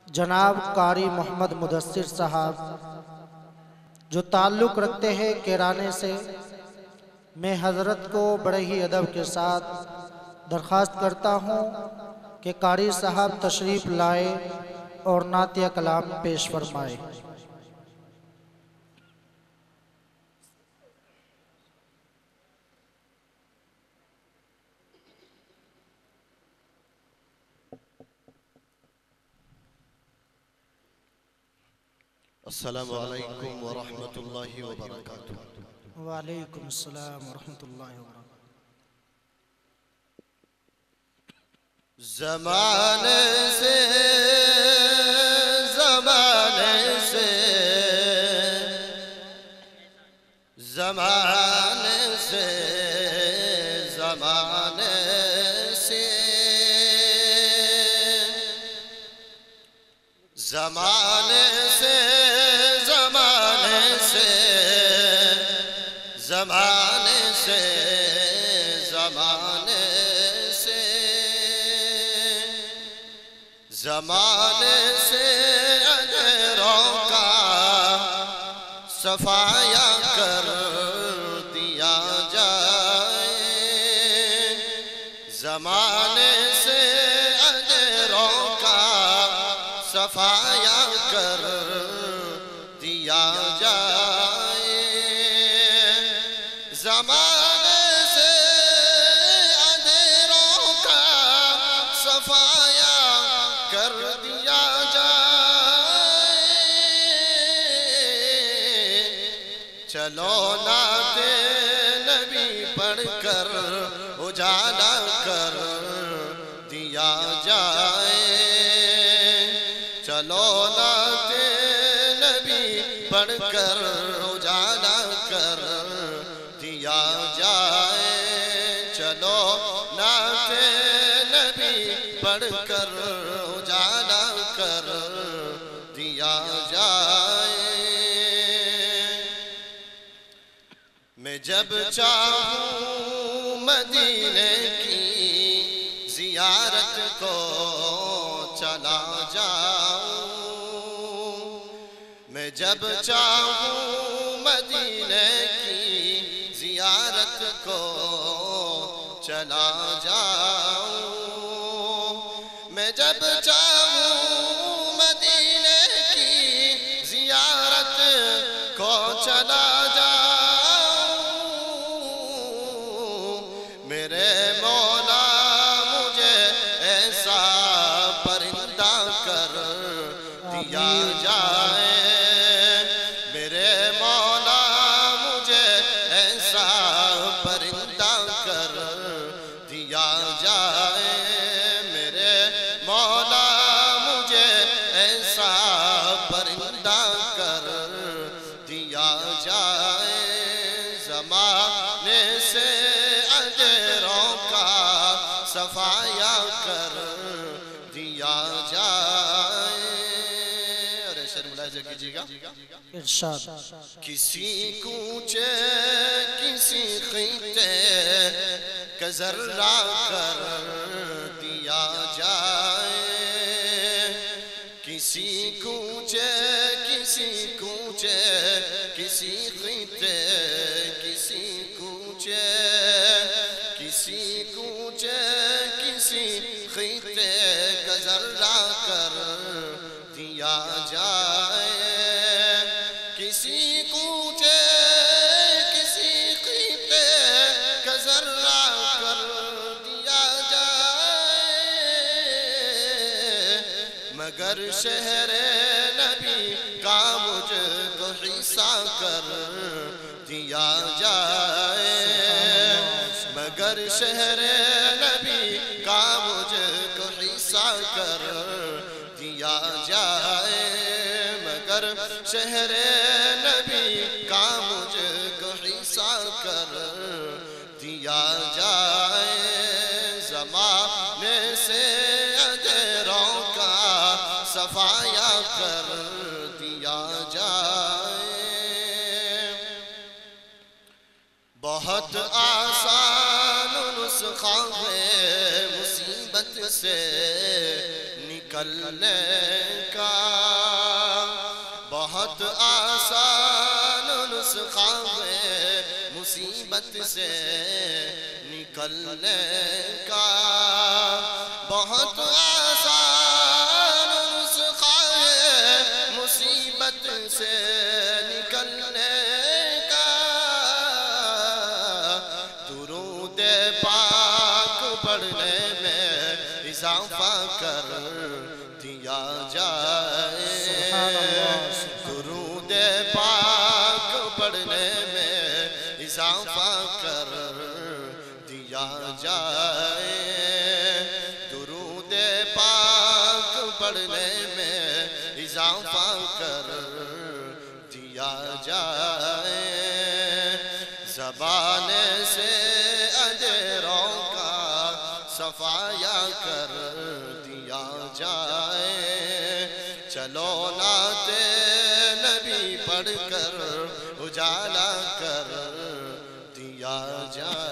جناب قاری محمد مدثر صاحب جو تعلق رکھتے ہیں کیرانے سے، میں حضرت کو بڑے ہی ادب کے ساتھ درخواست کرتا ہوں کہ قاری صاحب تشریف لائے اور نعتیہ کلام پیش فرمائے۔ السلام علیکم ورحمۃ اللہ وبرکاتہ۔ وعلیکم السلام ورحمۃ اللہ وبرکاتہ۔ زمانے سے زمانے سے زمانے سے زمانے سے زمانے سے زمانے سے زمانے سے زمانے سے زمانے سے اندھیروں کا صفایا کر دیا جائے، زمانے سے اندھیروں کا صفایا کر دیا جائے، زمانے سے اندھیروں کا صفایا کر دیا جائے، چلو نعت نبی پڑھ کر اجالا کر دیا جائے، چلو نعت نبی پڑھ کر اجالا کر دیا جائے، چلو نعت نبی پڑھ کر اجالا کر دیا جائے۔ میں جب چاہوں مدینے کی زیارت کو چلا جاؤں، میں جب چاہوں مدینے کی زیارت کو چلا جاؤں، میں جب چاہوں مدینے کی زیارت کو چلا جاؤں، میرے مولا مجھے ایسا پرندہ کر دیا جائے، میرے مولا مجھے ایسا پرندہ کر دیا جائے، میرے مولا مجھے ایسا پرندہ کر دیا جائے، زمانے سے اندھیروں کا صفایا کر دیا جائے۔ اور شعر ملاحظہ کیجیے گا، ارشاد۔ کسی کوچے کسی خطے کا ذرہ کر دیا جائے، کسی کوچے کسی کوچے کسی خطے کسی کوچے کسی کوچے کسی خطے کا ذرہ کر دیا جائے، کسی کوچے کسی خطے کا ذرہ کر دیا جائے، مگر شہر نبی کا مجھ کو حصہ کر دیا جائے، مگر شہر نبی کا مجھ کو حصہ کر دیا جائے، مگر شہر نبی کا مجھ کو حصہ کر دیا جائے، زمانے سے اندھیروں کا صفایا کر دیا جائے۔ بہت آسان نسخہ ہے مصیبت سے نکلنے کا بہت آسان نسخہ ہے مصیبت سے نکلنے کا بہت آسان نسخہ ہے مصیبت سے نکلنے کا درود پاک پڑھنے میں اضافہ کر دیا جائے درود پاک پڑھنے میں اضافہ کر دیا جائے درود پاک پڑھنے میں اضافہ کر دیا جائے زبان سے اجروں کا صفایا کر دیا جائے چلو نعت نبی پڑھ کر اجالا کر دیا جائے